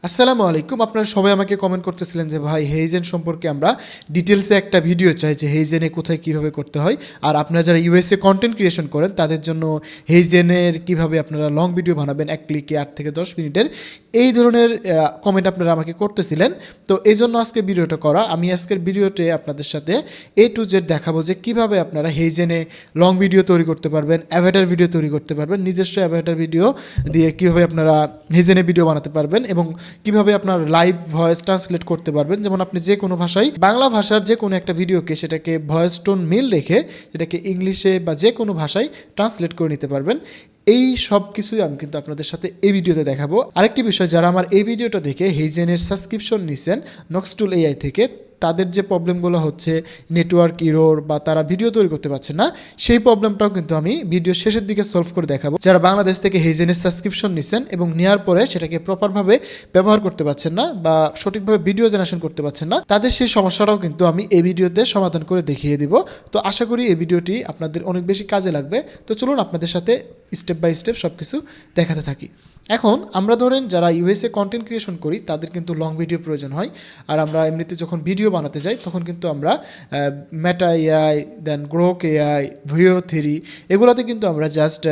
আসসালামু আলাইকুম। আপনারা সবাই আমাকে কমেন্ট করতেছিলেন যে ভাই হেইজেন সম্পর্কে আমরা ডিটেলসে একটা ভিডিও চাই যে হেইজেনে কোথায় কীভাবে করতে হয়। আর আপনারা যারা ইউএসএ কন্টেন্ট ক্রিয়েশন করেন তাদের জন্য হেইজেনের কীভাবে আপনারা লং ভিডিও বানাবেন 1 ক্লিকে 8 থেকে 10 মিনিটের, এই ধরনের কমেন্ট আপনারা আমাকে করতেছিলেন। তো এই জন্য আজকে ভিডিওটা করা। আমি আজকের ভিডিওতে আপনাদের সাথে A to Z দেখাবো যে কীভাবে আপনারা হেইজেনে লং ভিডিও তৈরি করতে পারবেন, অ্যাভাটার ভিডিও তৈরি করতে পারবেন, নিজস্ব অ্যাভাটার ভিডিও দিয়ে কীভাবে আপনারা হেইজেনে ভিডিও বানাতে পারবেন এবং কিভাবে আপনার লাইভ ভয়েস ট্রান্সলেট করতে পারবেন। যেমন আপনি যে কোনো ভাষায়, বাংলা ভাষার যে কোনো একটা ভিডিওকে সেটাকে ভয়েস টোন মিল রেখে সেটাকে ইংলিশে বা যে কোনো ভাষায় ট্রান্সলেট করে নিতে পারবেন। এই সব কিছুই আমি কিন্তু আপনাদের সাথে এই ভিডিওতে দেখাবো। আরেকটি বিষয়, যারা আমার এই ভিডিওটা দেখে হেইজেনের সাবস্ক্রিপশন নিছেন নক্সটুল এআই থেকে, তাদের যে প্রবলেমগুলো হচ্ছে নেটওয়ার্ক ইরোর বা তারা ভিডিও তৈরি করতে পারছে না, সেই প্রবলেমটাও কিন্তু আমি ভিডিও শেষের দিকে সলভ করে দেখাবো। যারা বাংলাদেশ থেকে হেইজেনের সাবস্ক্রিপশন নিছেন এবং নেওয়ার পরে সেটাকে প্রপারভাবে ব্যবহার করতে পারছেন না বা সঠিকভাবে ভিডিও জেনারেশন করতে পারছেন না, তাদের সেই সমস্যাটাও কিন্তু আমি এই ভিডিওতে সমাধান করে দেখিয়ে দিব। তো আশা করি এই ভিডিওটি আপনাদের অনেক বেশি কাজে লাগবে। তো চলুন আপনাদের সাথে স্টেপ বাই স্টেপ সব কিছু দেখাতে থাকি। এখন আমরা ধরেন যারা ইউএসএ কন্টেন্ট ক্রিয়েশন করি তাদের কিন্তু লং ভিডিও প্রয়োজন হয়। আর আমরা এমনিতে যখন ভিডিও বানাতে যাই তখন কিন্তু আমরা মেটা এআই, দেন গ্রোক এআই, ভিও 3 এগুলোতে কিন্তু আমরা জাস্ট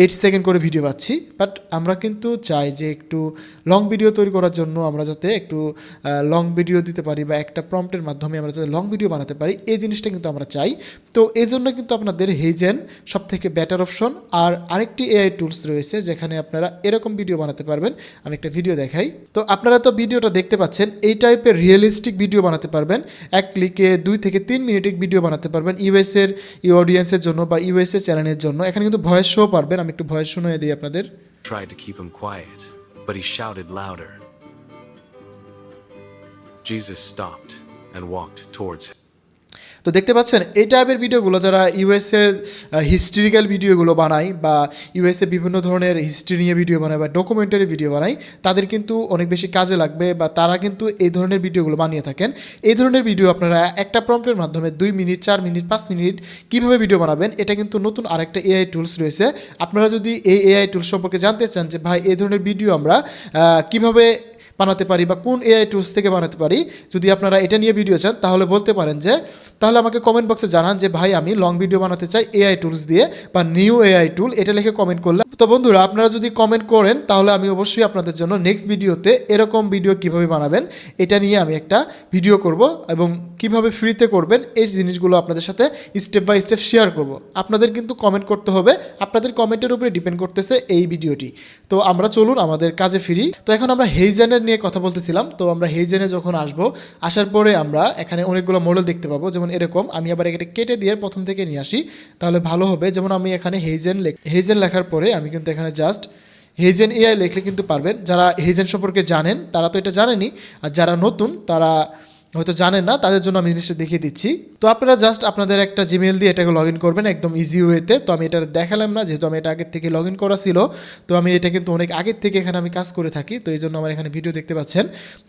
8 সেকেন্ড করে ভিডিও পাচ্ছি। বাট আমরা কিন্তু চাই যে একটু লং ভিডিও তৈরি করার জন্য আমরা যাতে একটু লং ভিডিও দিতে পারি বা একটা প্রম্পটের মাধ্যমে আমরা যাতে লং ভিডিও বানাতে পারি, এই জিনিসটা কিন্তু আমরা চাই। তো এই জন্য কিন্তু আপনাদের হেইজেন সব থেকে বেটার অপশন। আর আরেকটি এআই টুলস রয়েছে যেখানে আপনারা এরকম ভিডিও বানাতে পারবেন। আমি একটা ভিডিও দেখাই। তো আপনারা তো ভিডিওটা দেখতে পাচ্ছেন, এই টাইপের রিয়েলিস্টিক ভিডিও বানাতে পারবেন। 1 ক্লিকে 2 থেকে 3 মিনিটের ভিডিও বানাতে পারবেন ইউএসএর অডিয়েন্সের জন্য বা ইউএসএ চ্যানেলের জন্য। এখানে কিন্তু ভয়েস শো পারবেন। আমি একটু ভয়েস শুনিয়ে দিই আপনাদের। Tried to keep him quiet, but he shouted louder. Jesus stopped and walked towards him. তো দেখতে পাচ্ছেন এই টাইপের ভিডিওগুলো যারা ইউএসএর হিস্ট্রিক্যাল ভিডিওগুলো বানায় বা ইউএসএ বিভিন্ন ধরনের হিস্ট্রি নিয়ে ভিডিও বানায় বা ডকুমেন্টারি ভিডিও বানায়, তাদের কিন্তু অনেক বেশি কাজে লাগবে বা তারা কিন্তু এই ধরনের ভিডিওগুলো বানিয়ে থাকেন। এই ধরনের ভিডিও আপনারা একটা প্রম্পটের মাধ্যমে 2 মিনিট, 4 মিনিট, 5 মিনিট কীভাবে ভিডিও বানাবেন, এটা কিন্তু নতুন আরেকটা এআই টুলস রয়েছে। আপনারা যদি এই এআই টুলস সম্পর্কে জানতে চান যে ভাই এই ধরনের ভিডিও আমরা কীভাবে বানাতে পারি বা কোন এআই টুলস থেকে বানাতে পারি, যদি আপনারা এটা নিয়ে ভিডিও চান তাহলে বলতে পারেন যে, তাহলে আমাকে কমেন্ট বক্সে জানান যে ভাই আমি লং ভিডিও বানাতে চাই এআই টুলস দিয়ে বা নিউ এআই টুল, এটা লিখে কমেন্ট করলে। তো বন্ধুরা, আপনারা যদি কমেন্ট করেন তাহলে আমি অবশ্যই আপনাদের জন্য নেক্সট ভিডিওতে এরকম ভিডিও কিভাবে বানাবেন এটা নিয়ে আমি একটা ভিডিও করব এবং কিভাবে ফ্রিতে করবেন এই জিনিসগুলো আপনাদের সাথে স্টেপ বাই স্টেপ শেয়ার করব। আপনাদের কিন্তু কমেন্ট করতে হবে, আপনাদের কমেন্টের উপরে ডিপেন্ড করতেছে এই ভিডিওটি। তো আমরা চলুন আমাদের কাজে ফিরি। তো এখন আমরা হেইজেনের নিয়ে কথা বলতেছিলাম। তো আমরা হেইজেনে যখন আসবো, আসার পরে আমরা এখানে অনেকগুলো মডেল দেখতে পাবো। যেমন এরকম, আমি আবার এটা কেটে দিয়ে প্রথম থেকে নিয়ে আসি তাহলে ভালো হবে। যেমন আমি এখানে হেইজেন লেখার পরে আমি কিন্তু এখানে জাস্ট হেইজেন এআই লিখলে কিন্তু পারবেন। যারা হেইজেন সম্পর্কে জানেন তারা তো এটা জানেনই, আর যারা নতুন তারা হয়তো জানেন না, তাদের জন্য আমি জিনিসটা দেখিয়ে দিচ্ছি। তো আপনারা জাস্ট আপনাদের একটা জিমেল দিয়ে এটাকে লগ ইন করবেন একদম ইজি ওয়েতে। তো আমি এটা দেখালাম না, যেহেতু আমি এটা আগের থেকে লগ ইন করা ছিল। তো আমি এটা কিন্তু অনেক আগের থেকে এখানে আমি কাজ করে থাকি, তো এই জন্য আমার এখানে ভিডিও দেখতে পাচ্ছেন।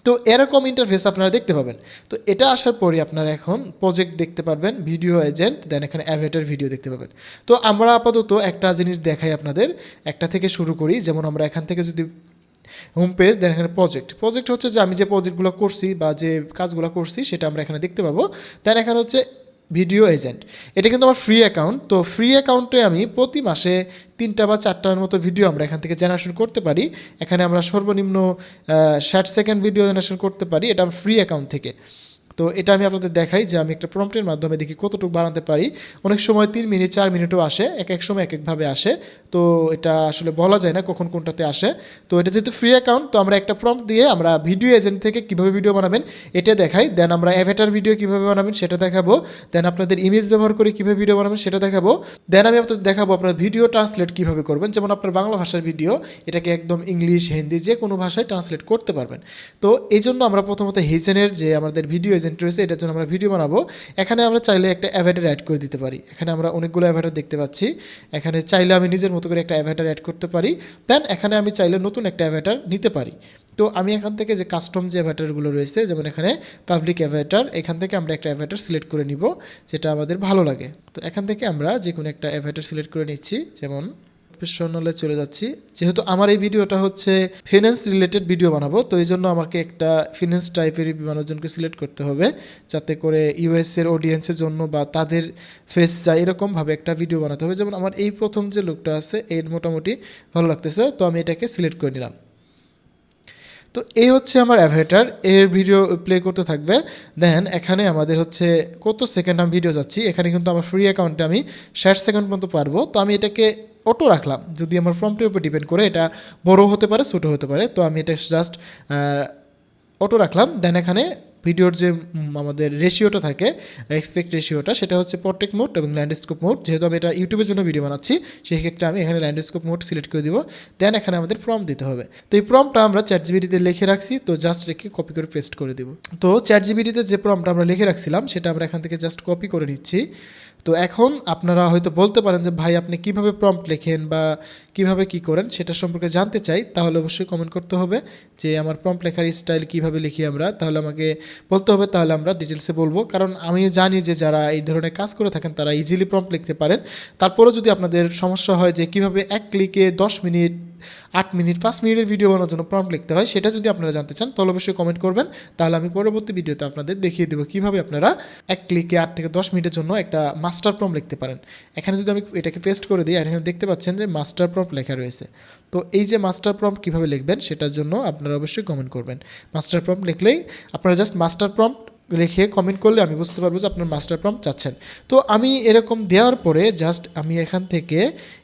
তো এরকম ইন্টারফেস আপনারা দেখতে পাবেন। তো এটা আসার পরে আপনারা এখন প্রজেক্ট দেখতে পারবেন, ভিডিও এজেন্ট, দেন এখানে অ্যাভেটার ভিডিও দেখতে পাবেন। তো আমরা আপাতত একটা জিনিস দেখাই আপনাদের, একটা থেকে শুরু করি। যেমন আমরা এখান থেকে যদি হোম পেজ, দেন এখানে প্রজেক্ট হচ্ছে যে আমি যে প্রজেক্টগুলো করছি বা যে কাজগুলো করছি সেটা আমরা এখানে দেখতে পাবো। দেন এখানে হচ্ছে ভিডিও এজেন্ট, এটা কিন্তু আমার ফ্রি অ্যাকাউন্ট। তো ফ্রি অ্যাকাউন্টে আমি প্রতি মাসে 3টা বা 4টার মতো ভিডিও আমরা এখান থেকে জেনারেশন করতে পারি। এখানে আমরা সর্বনিম্ন 60 সেকেন্ড ভিডিও জেনারেশন করতে পারি, এটা আমার ফ্রি অ্যাকাউন্ট থেকে। তো এটা আমি আপনাদের দেখাই যে আমি একটা প্রম্পটের মাধ্যমে দেখি কতটুকু বানাতে পারি। অনেক সময় 3 মিনিট, 4 মিনিটও আসে, এক সময় এক একভাবে আসে। তো এটা আসলে বলা যায় না কখন কোনটাতে আসে। তো এটা যেহেতু ফ্রি অ্যাকাউন্ট, তো আমরা একটা প্রম্পট দিয়ে আমরা ভিডিও এজেন্ট থেকে কীভাবে ভিডিও বানাবেন এটা দেখাই। দেন আমরা অ্যাভেটার ভিডিও কীভাবে বানাবেন সেটা দেখাবো। দেন আপনাদের ইমেজ ব্যবহার করে কীভাবে ভিডিও বানাবেন সেটা দেখাবো। দেন আমি আপনাদের দেখাবো আপনার ভিডিও ট্রান্সলেট কীভাবে করবেন। যেমন আপনার বাংলা ভাষার ভিডিও, এটাকে একদম ইংলিশ, হিন্দি যে কোনো ভাষায় ট্রান্সলেট করতে পারবেন। তো এই জন্য আমরা প্রথমত হেইজেনের যে আমাদের ভিডিও এজেন্ট রয়েছে এটার জন্য আমরা ভিডিও বানাবো। এখানে আমরা চাইলে একটা অ্যাভেটার অ্যাড করে দিতে পারি। এখানে আমরা অনেকগুলো অ্যাভেটার দেখতে পাচ্ছি। এখানে চাইলে আমি নিজের মতো করে একটা অ্যাভেটার অ্যাড করতে পারি। দেন এখানে আমি চাইলে নতুন একটা অ্যাভেটার নিতে পারি। তো আমি এখান থেকে যে কাস্টম যে অ্যাভেটারগুলো রয়েছে, যেমন এখানে পাবলিক অ্যাভেটার, এখান থেকে আমরা একটা অ্যাভেটার সিলেক্ট করে নিব যেটা আমাদের ভালো লাগে। তো এখান থেকে আমরা যে কোনো একটা অ্যাভেটার সিলেক্ট করে নিচ্ছি। যেমন প্রফেশনালে চলে যাচ্ছি। যেহেতু আমার এই ভিডিওটা হচ্ছে ফিন্যান্স রিলেটেড ভিডিও বানাবো, তো এই জন্য আমাকে একটা ফিন্যান্স টাইপের মানুষজনকে সিলেক্ট করতে হবে, যাতে করে ইউএসের অডিয়েন্সের জন্য বা তাদের ফেস যায় এরকমভাবে একটা ভিডিও বানাতে হবে। যেমন আমার এই প্রথম যে লোকটা আছে এর মোটামুটি ভালো লাগতেছে, তো আমি এটাকে সিলেক্ট করে নিলাম। তো এই হচ্ছে আমার অ্যাভাটার, এর ভিডিও প্লে করতে থাকবে। দেন এখানে আমাদের হচ্ছে কত সেকেন্ড আমি ভিডিও যাচ্ছি, এখানে কিন্তু আমার ফ্রি অ্যাকাউন্টে আমি 60 সেকেন্ড পর্যন্ত পারবো। তো আমি এটাকে অটো রাখলাম, যদি আমার প্রম্পটের উপর ডিপেন্ড করে, এটা বড় হতে পারে ছোটো হতে পারে। তো আমি এটা জাস্ট অটো রাখলাম। দেন এখানে ভিডিওর যে আমাদের রেশিওটা থাকে, এক্সপেক্ট রেশিওটা, সেটা হচ্ছে পোর্ট্রেট মোড এবং ল্যান্ডস্কেপ মোড। যেহেতু আমি এটা ইউটিউবের জন্য ভিডিও বানাচ্ছি, সেই ক্ষেত্রে আমি এখানে ল্যান্ডস্কেপ মোড সিলেক্ট করে দিব। দেন এখানে আমাদের প্রম্পট দিতে হবে। তো এই প্রম্পটটা আমরা চ্যাটজিপিটিতে লিখে রাখছি, তো জাস্ট রেখে কপি করে পেস্ট করে দিব। তো চ্যাটজিপিটিতে যে প্রম্পটটা আমরা লিখে রাখছিলাম সেটা আমরা এখান থেকে জাস্ট কপি করে নিচ্ছি। তো এখন আপনারা হয়তো বলতে পারেন যে ভাই আপনি কিভাবে প্রম্পট লেখেন বা কিভাবে কি করেন সেটা সম্পর্কে জানতে চাই, তাহলে অবশ্যই কমেন্ট করতে হবে যে আমার প্রম্পট লেখার স্টাইল কিভাবে লিখি আমরা, তাহলে আমাকে বলতে হবে, তাহলে আমরা ডিটেলসে বলবো। কারণ আমি জানি যে যারা এই ধরনের কাজ করে থাকেন তারা ইজিলি প্রম্পট লিখতে পারেন। তারপরেও যদি আপনাদের সমস্যা হয় যে কিভাবে এক ক্লিকে 10 মিনিট, 8 মিনিট, 5 মিনিটের ভিডিও বানানোর জন্য প্রম্পট লিখতে হয়, সেটা যদি আপনারা জানতে চান তাহলে অবশ্যই কমেন্ট করবেন, তাহলে আমি পরবর্তী ভিডিওতে আপনাদের দেখিয়ে দেবো কীভাবে আপনারা এক ক্লিকে 8 থেকে 10 মিনিটের জন্য একটা মাস্টার প্রম্পট লিখতে পারেন। এখানে যদি আমি এটাকে পেস্ট করে দিই, আর এখানে দেখতে পাচ্ছেন যে মাস্টার প্রম্পট লেখা রয়েছে। তো এই যে মাস্টার প্রম্পট কীভাবে লিখবেন সেটার জন্য আপনারা অবশ্যই কমেন্ট করবেন। মাস্টার প্রম্পট লিখলেই আপনারা জাস্ট মাস্টার প্রম্পট রেখে কমেন্ট করলে আমি বুঝতে পারবো যে আপনার মাস্টার প্রম্পট চাচ্ছেন। তো আমি এরকম দেওয়ার পরে জাস্ট আমি এখান থেকে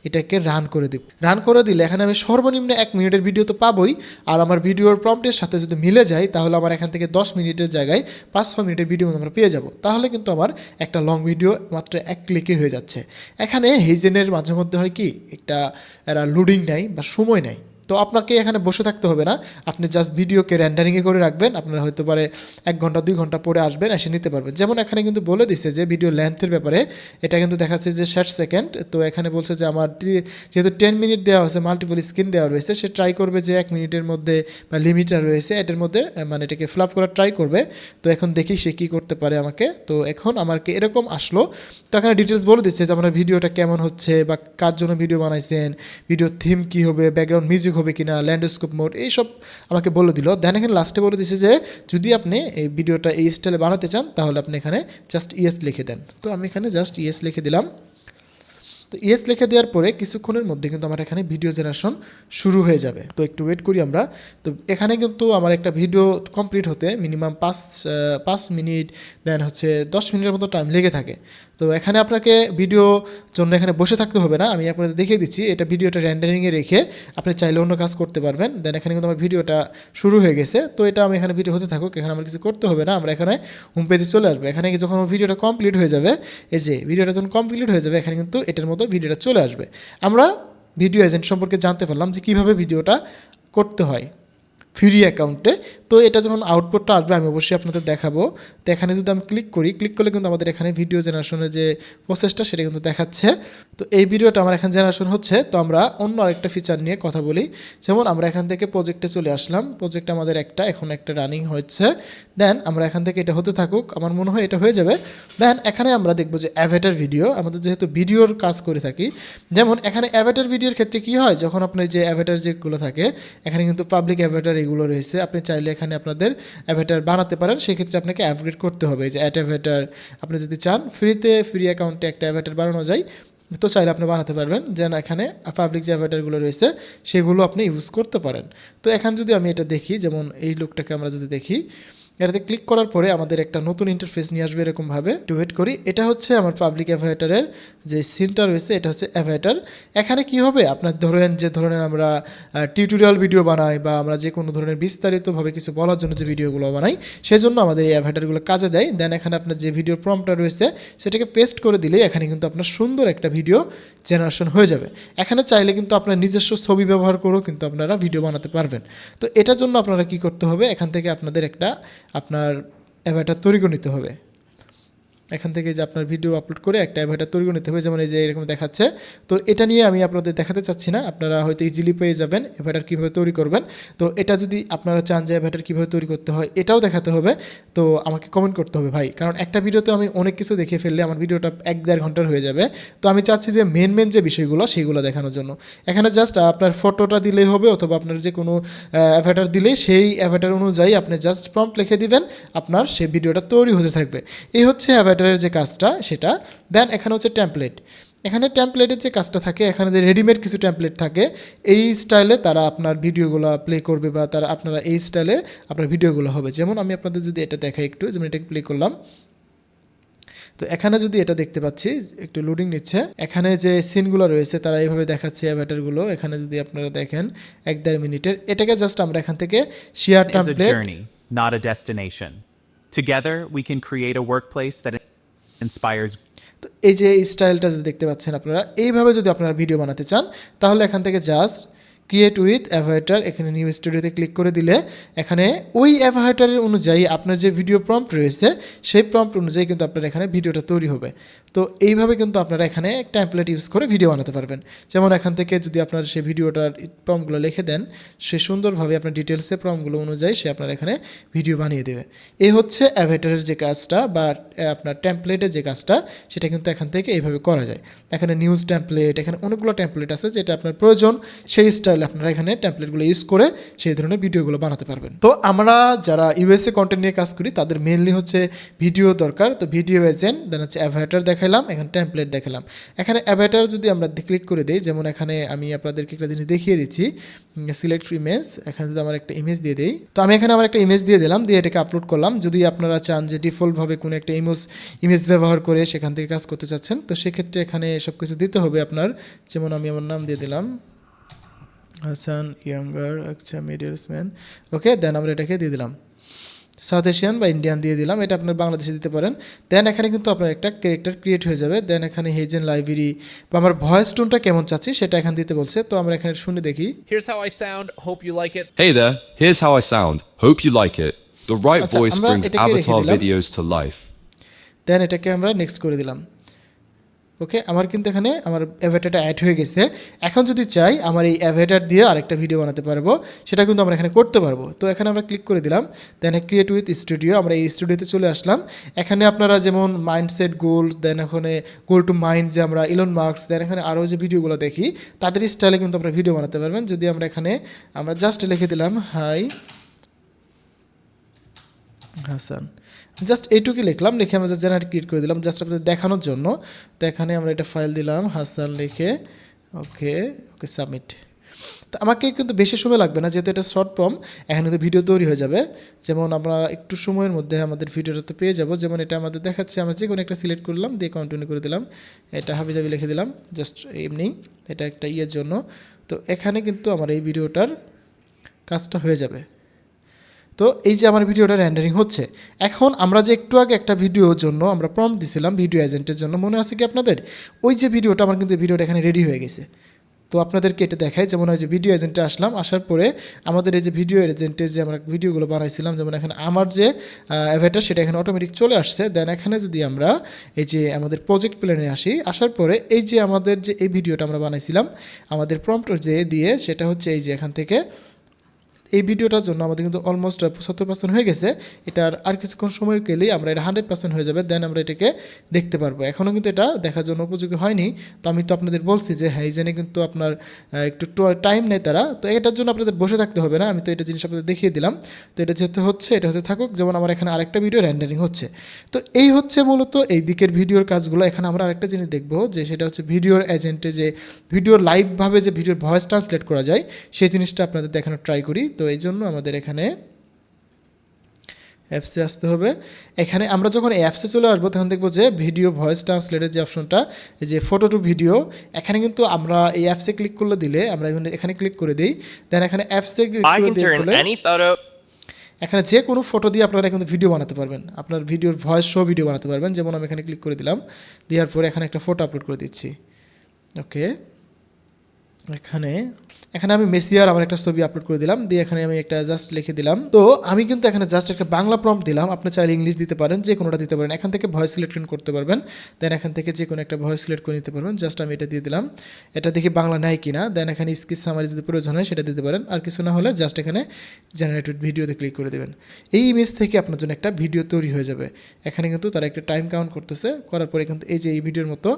এটাকে রান করে দিব। রান করে দিলে এখানে আমি সর্বনিম্ন 1 মিনিটের ভিডিও তো পাবোই, আর আমার ভিডিওর প্রম্পটের সাথে যদি মিলে যায় তাহলে আমার এখান থেকে 10 মিনিটের জায়গায় 5-6 মিনিটের ভিডিও আমরা পেয়ে যাব। তাহলে কিন্তু আমার একটা লং ভিডিও মাত্র 1 ক্লিকে হয়ে যাচ্ছে। এখানে হেজেনের মাঝে মধ্যে হয় কি একটা এরা লোডিং নেয় বা সময় নেয়, তো আপনাকে এখানে বসে থাকতে হবে না, আপনি জাস্ট ভিডিওকে র্যান্ডারিংয়ে করে রাখবেন। আপনারা হয়তো পারে 1 ঘন্টা 2 ঘন্টা পরে আসবেন, এসে নিতে পারবেন। যেমন এখানে কিন্তু বলে দিছে যে ভিডিও লেন্থের ব্যাপারে, এটা কিন্তু দেখাচ্ছে যে 60 সেকেন্ড। তো এখানে বলছে যে আমার যেহেতু 10 মিনিট দেওয়া হয়েছে, মাল্টিপল স্ক্রিন দেওয়া রয়েছে, সে ট্রাই করবে যে 1 মিনিটের মধ্যে বা লিমিটার রয়েছে এটার মধ্যে মানে এটাকে ফিল আপ করার ট্রাই করবে। তো এখন দেখি সে কী করতে পারে আমাকে। তো এখন আমাকে এরকম আসলো, তো এখানে ডিটেলস বলে দিচ্ছে যে আমার ভিডিওটা কেমন হচ্ছে বা কার জন্য ভিডিও বানাইছেন, ভিডিও থিম কী হবে, ব্যাকগ্রাউন্ড মিউজিক হবে কিনা, ল্যান্ডস্কেপ মোড, এইসব আমাকে বলে দিল। দেন এখানে লাস্টে বলে দিচ্ছে যে যদি আপনি এই ভিডিওটা এই স্টাইলে বানাতে চান তাহলে আপনি এখানে জাস্ট ইয়েস লিখে দেন। তো আমি এখানে জাস্ট ইয়েস লিখে দিলাম। তো ইয়েস লিখে দেওয়ার পরে কিছুক্ষণের মধ্যে কিন্তু আমার এখানে ভিডিও জেনারেশন শুরু হয়ে যাবে। তো একটু ওয়েট করি আমরা। তো এখানে কিন্তু আমার একটা ভিডিও কমপ্লিট হতে মিনিমাম 5 মিনিট, দেন হচ্ছে 10 মিনিটের মতো টাইম লেগে থাকে। তো এখানে আপনাকে ভিডিও জন্য এখানে বসে থাকতে হবে না, আমি আপনাদের দেখিয়ে দিচ্ছি। এটা ভিডিওটা র্যান্ডারিংয়ে রেখে আপনি চাইলে অন্য কাজ করতে পারবেন। দেন এখানে কিন্তু আমার ভিডিওটা শুরু হয়ে গেছে। তো এটা আমি এখানে ভিডিও হতে থাকুক, এখানে আমার কিছু করতে হবে না, আমরা এখানে হোম পেজে চলে আসবো। এখানে যখন ভিডিওটা কমপ্লিট হয়ে যাবে, এই যে ভিডিওটা যখন কমপ্লিট হয়ে যাবে এখানে কিন্তু এটার মতো ভিডিওটা চলে আসবে। আমরা ভিডিও এজেন্ট সম্পর্কে জানতে পারলাম যে কীভাবে ভিডিওটা করতে হয় ফ্রি অ্যাকাউন্টে। তো এটা যখন আউটপুটটা আসবে আমি অবশ্যই আপনাদের দেখাবো। তো এখানে যদি আমি ক্লিক করলে কিন্তু আমাদের এখানে ভিডিও জেনারেশনের যে প্রসেসটা সেটা কিন্তু দেখাচ্ছে। তো এই ভিডিওটা আমার এখানে জেনারেশন হচ্ছে। তো আমরা অন্য আরেকটা ফিচার নিয়ে কথা বলি। যেমন আমরা এখান থেকে প্রজেক্টে চলে আসলাম, প্রজেক্ট আমাদের এখন একটা রানিং হচ্ছে। দেন আমরা এখান থেকে এটা হতে থাকুক, আমার মনে হয় এটা হয়ে যাবে। দেন এখানে আমরা দেখবো যে অ্যাভাটার ভিডিও, আমাদের যেহেতু ভিডিওর কাজ করে থাকি, যেমন এখানে অ্যাভাটার ভিডিওর ক্ষেত্রে কী হয়, যখন আপনার যে অ্যাভাটার যেগুলো থাকে এখানে কিন্তু পাবলিক অ্যাভাটার এগুলো রয়েছে, আপনি চাইলে এখানে আপনাদের অ্যাভাটার বানাতে পারেন। সেক্ষেত্রে আপনাকে আপগ্রেড করতে হবে, যে অ্যাড অ্যাভাটার আপনি যদি চান ফ্রি অ্যাকাউন্টে একটা অ্যাভাটার বানানো যায়, তো চাইলে আপনি বানাতে পারবেন। যেন এখানে পাবলিক যে অ্যাভাটারগুলো রয়েছে সেগুলো আপনি ইউজ করতে পারেন। তো এখানে যদি আমি এটা দেখি, যেমন এই লোকটাকে আমরা যদি দেখি, এটাতে ক্লিক করার পরে আমাদের একটা নতুন ইন্টারফেস নিয়ে আসবে এরকমভাবে। একটু ওয়েট করি। এটা হচ্ছে আমার পাবলিক অ্যাভাটারের যে সিনটা রয়েছে, এটা হচ্ছে অ্যাভাটার। এখানে কি হবে, আপনার যে ধরনের আমরা টিউটোরিয়াল ভিডিও বানাই বা আমরা যে কোনো ধরনের বিস্তারিতভাবে কিছু বলার জন্য যে ভিডিওগুলো বানাই, সেজন্য আমাদের এই অ্যাভাটারগুলো কাজে দেয়। দেন এখানে আপনার যে ভিডিওর প্রম্পটটা রয়েছে সেটাকে পেস্ট করে দিলেই এখানে কিন্তু আপনার সুন্দর একটা ভিডিও জেনারেশন হয়ে যাবে। এখানে চাইলে কিন্তু আপনার নিজস্ব ছবি ব্যবহার করেও কিন্তু আপনারা ভিডিও বানাতে পারবেন। তো এটার জন্য আপনারা কি করতে হবে, এখান থেকে আপনাদের আপনার অ্যাভাটার তৈরি করে নিতে হবে। এখান থেকে যে আপনার ভিডিও আপলোড করে একটা অ্যাভাটার তৈরি করে নিতে হবে, যেমন এই যে এরকম দেখাচ্ছে। তো এটা নিয়ে আমি আপনাদের দেখাতে চাচ্ছি না, আপনারা হয়তো ইজিলি পেয়ে যাবেন অ্যাভাটার কীভাবে তৈরি করবেন। তো এটা যদি আপনারা চান যে অ্যাভাটার কীভাবে তৈরি করতে হয় এটাও দেখাতে হবে, তো আমাকে কমেন্ট করতে হবে ভাই, কারণ একটা ভিডিওতে আমি অনেক কিছু দেখে ফেললে আমার ভিডিওটা 1-1.5 ঘন্টার হয়ে যাবে। তো আমি চাচ্ছি যে মেন যে বিষয়গুলো সেগুলো দেখানোর জন্য। এখানে জাস্ট আপনার ফটোটা দিলেই হবে, অথবা আপনার যে কোনো অ্যাভাটার দিলেই সেই অ্যাভাটার অনুযায়ী আপনি জাস্ট প্রম্পট লিখে দিবেন, আপনার সেই ভিডিওটা তৈরি হতে থাকবে। এই হচ্ছে অ্যাভাটারের যে কাজটা সেটা। দেন এখানে হচ্ছে টেমপ্লেট। এখানে টেমপ্লেটের যে কাজটা থাকে, এখানে যে রেডিমেড কিছু টেমপ্লেট থাকে, এই স্টাইলে তারা আপনার ভিডিওগুলো প্লে করবে, বা তারা আপনারা এই স্টাইলে আপনার ভিডিওগুলো হবে। যেমন আমি আপনাদের যদি এটা দেখাই একটু, যেমন এটাকে প্লে করলাম, তো এখানে যদি এটা দেখতে পাচ্ছি একটু লোডিং নিচ্ছে, এখানে যে সিনগুলো রয়েছে তারা এইভাবে দেখাচ্ছে অ্যাভাটারগুলো। এখানে যদি আপনারা দেখেন 1-1.5 মিনিটের, এটাকে জাস্ট আমরা এখান থেকে share is a template, journey, not a destination. Together, we can create a workplace that inspires. তো এই যে স্টাইলটা যদি দেখতে পাচ্ছেন আপনারা, এইভাবে যদি আপনারা ভিডিও বানাতে চান তাহলে এখান থেকে জাস্ট ক্রিয়েট উইথ অ্যাভাটার, এখানে নিউ স্টুডিওতে ক্লিক করে দিলে এখানে ওই অ্যাভাটারের অনুযায়ী আপনার যে ভিডিও প্রম্পট রয়েছে সেই প্রম্পট অনুযায়ী কিন্তু আপনার এখানে ভিডিওটা তৈরি হবে। তো এইভাবে কিন্তু আপনারা এখানে টেমপ্লেট ইউজ করে ভিডিও বানাতে পারবেন। যেমন এখান থেকে যদি আপনার সেই ভিডিওটার প্রম্পটগুলো লিখে দেন, সে সুন্দরভাবে আপনার ডিটেলসে প্রম্পটগুলো অনুযায়ী সে আপনার এখানে ভিডিও বানিয়ে দেবে। এই হচ্ছে অ্যাভাটারের যে কাজটা, বা আপনার টেমপ্লেটের যে কাজটা, সেটা কিন্তু এখান থেকে এইভাবে করা যায়। এখানে নিউজ টেমপ্লেট, এখানে অনেকগুলো টেমপ্লেট আছে, যেটা আপনার প্রয়োজন সেই স্টাইলে আপনারা এখানে টেমপ্লেটগুলো ইউজ করে সেই ধরনের ভিডিওগুলো বানাতে পারবেন। তো আমরা যারা ইউএসএ কন্টেন্ট নিয়ে কাজ করি তাদের মেনলি হচ্ছে ভিডিও দরকার। তো ভিডিও এজেন্ট, দেন হচ্ছে অ্যাভাটার দেখালাম, এখানে টেমপ্লেট দেখালাম। এখানে অ্যাভাটার যদি আমরা ক্লিক করে দিই, যেমন এখানে আমি আপনাদেরকে একটা জিনিস দেখিয়ে দিচ্ছি, সিলেক্ট ইমেজ, এখানে যদি আমার একটা ইমেজ দিয়ে দিই, তো আমি এখানে আমার একটা ইমেজ দিয়ে দিলাম, দিয়ে এটাকে আপলোড করলাম। যদি আপনারা চান যে ডিফল্টভাবে কোনো একটা ইমেজ ব্যবহার করে সেখান থেকে কাজ করতে চাচ্ছেন, তো সেক্ষেত্রে এখানে সব কিছু দিতে হবে আপনার। যেমন আমি আমার নাম দিয়ে দিলাম হাসান ইয়াঙ্গার, আচ্ছা মিডিয়াস ম্যান, ওকে। দেন আমরা এটাকে দিয়ে দিলাম সাউথ এশিয়ান বা ইন্ডিয়ান দিয়ে দিলাম, এটা আপনার বাংলাদেশে দিতে পারেন। দেন এখানে কিন্তু আপনার একটা ক্যারেক্টার ক্রিয়েট হয়ে যাবে। দেন এখানে হেজেন লাইব্রেরি বা আমার ভয়েস টোনটা কেমন চাচ্ছি সেটা এখানে দিতে বলছে, তো আমরা এখানে শুনে দেখি। Here's how I sound. Hope you like it. Hey there, here's how I sound. Hope you like it. The right আচ্ছা, voice আমরা brings এটাকে রেখে avatar দিলাম। videos to life. দেন এটাকে আমরা নেক্সট করে দিলাম। ওকে, আমার কিন্তু এখানে আমার অ্যাভাটারটা অ্যাড হয়ে গেছে। এখন যদি চাই আমার এই অ্যাভাটার দিয়ে আরেকটা ভিডিও বানাতে পারবো, সেটা কিন্তু আমরা এখানে করতে পারবো। তো এখানে আমরা ক্লিক করে দিলাম, দেন ক্রিয়েট উইথ স্টুডিও, আমরা এই স্টুডিওতে চলে আসলাম। এখানে আপনারা যেমন মাইন্ডসেট গোল, দেন এখানে গোল টু মাইন্ড, যে আমরা ইলন মাস্ক, দেন এখানে আরও যে ভিডিওগুলো দেখি তাদের স্টাইলে কিন্তু আমরা ভিডিও বানাতে পারবেন। যদি আমরা এখানে আমরা জাস্ট লিখে দিলাম হাই হাসান, জাস্ট এইটুকু লিখলাম, লিখে আমরা জাস্ট জেনারেট ক্রিয়েট করে দিলাম জাস্ট আপনাদের দেখানোর জন্য। তো এখানে আমরা এটা ফাইল দিলাম হাসান লিখে, ওকে ওকে সাবমিট। তো আমাকে কিন্তু বেশি সময় লাগবে না, যেহেতু এটা শর্ট ফর্ম, এখানে কিন্তু ভিডিও তৈরি হয়ে যাবে। যেমন আমরা একটু সময়ের মধ্যে আমাদের ভিডিওটা তো পেয়ে যাব। যেমন এটা আমাদের দেখাচ্ছে, আমরা যে কোনো একটা সিলেক্ট করলাম, দিয়ে কন্টিনিউ করে দিলাম, এটা হাবিজাবি লিখে দিলাম জাস্ট এমনি, এটা একটা ইয়ের জন্য। তো এখানে কিন্তু আমার এই ভিডিওটার কাজটা হয়ে যাবে। তো এই যে আমার ভিডিওটা রেন্ডারিং হচ্ছে, এখন আমরা যে একটু আগে একটা ভিডিওর জন্য আমরা প্রম্পট দিছিলাম ভিডিও এজেন্টের জন্য, মনে আছে কি আপনাদের? ওই যে ভিডিওটা, আমার কিন্তু ভিডিওটা এখানে রেডি হয়ে গেছে। তো আপনাদেরকে এটা দেখাই, যেমন ওই যে ভিডিও এজেন্টে আসলাম, আসার পরে আমাদের এই যে ভিডিও এজেন্টে যে আমরা ভিডিওগুলো বানাইছিলাম, যেমন এখানে আমার যে অ্যাভাটার সেটা এখানে অটোমেটিক চলে আসছে। দেন এখানে যদি আমরা এই যে আমাদের প্রজেক্ট প্ল্যানে আসি, আসার পরে এই যে আমাদের যে এই ভিডিওটা আমরা বানাইছিলাম আমাদের প্রম্পট যে দিয়ে, সেটা হচ্ছে এই যে এখান থেকে এই ভিডিওটার জন্য আমাদের কিন্তু অলমোস্ট 70% হয়ে গেছে। এটার আর কিছুক্ষণ সময় গেলেই আমরা এটা 100% হয়ে যাবে। দেন আমরা এটাকে দেখতে পারবো। এখনও কিন্তু এটা দেখার জন্য উপযোগী হয়নি। তো আমি তো আপনাদের বলছি যে হ্যাঁ, এই জেনে কিন্তু আপনার একটু টাইম নেই তারা, তো এটার জন্য আপনাদের বসে থাকতে হবে না। আমি তো এটা জিনিস আপনাদের দেখিয়ে দিলাম। তো এটা যেহেতু হচ্ছে, এটা হতে থাকুক। যেমন আমার এখানে আরেকটা ভিডিও রেন্ডারিং হচ্ছে। তো এই হচ্ছে মূলত এই দিকের ভিডিওর কাজগুলো। এখানে আমরা আরেকটা জিনিস দেখবো, যে সেটা হচ্ছে ভিডিওর এজেন্টে যে ভিডিওর লাইভভাবে যে ভিডিওর ভয়েস ট্রান্সলেট করা যায়, সেই জিনিসটা আপনাদের দেখানোর ট্রাই করি। তো এই জন্য আমাদের এখানে অ্যাপসে আসতে হবে। এখানে আমরা যখন অ্যাপসে চলে আসবো তখন দেখবো যে ভিডিও ভয়েস ট্রান্সলেটের যে অপশনটা, এই যে ফটো টু ভিডিও, এখানে কিন্তু আমরা এই অ্যাপসে ক্লিক করলে দিলে আমরা এখানে ক্লিক করে দিই। দেন এখানে অ্যাপসে ক্লিক I করে can দিয়ে turn any photo. এখানে যে কোনো ফটো দিয়ে আপনারা কিন্তু ভিডিও বানাতে পারবেন, আপনার ভিডিওর ভয়েস শো ভিডিও বানাতে পারবেন। যেমন আমি এখানে ক্লিক করে দিলাম, দেওয়ার পরে এখানে একটা ফটো আপলোড করে দিচ্ছি। ওকে, এখানে এখানে আমি মেসি আর আমার একটা ছবি আপলোড করে দিলাম, দিয়ে এখানে আমি একটা জাস্ট লিখে দিলাম। তো আমি কিন্তু এখানে জাস্ট একটা বাংলা প্রম্পট দিলাম, আপনি চাইলে ইংলিশ দিতে পারেন, যে কোনোটা দিতে পারেন। এখান থেকে ভয়েস সিলেক্ট করতে পারবেন, দেন এখান থেকে যে কোনো একটা ভয়েস সিলেক্ট করে নিতে পারবেন। জাস্ট আমি এটা দিয়ে দিলাম, এটা দেখি বাংলা নাই কিনা, দেন এখানে স্কিচ সামারি যদি প্রয়োজন হয় সেটা দিতে পারেন, আর কিছু না হলে জাস্ট এখানে জেনারেটেড ভিডিওতে ক্লিক করে দেবেন। এই ইমেজ থেকে আপনার জন্য একটা ভিডিও তৈরি হয়ে যাবে। এখানে কিন্তু তারা একটা টাইম কাউন্ট করতেছে, করার পরে কিন্তু এই যে এই ভিডিওর মতো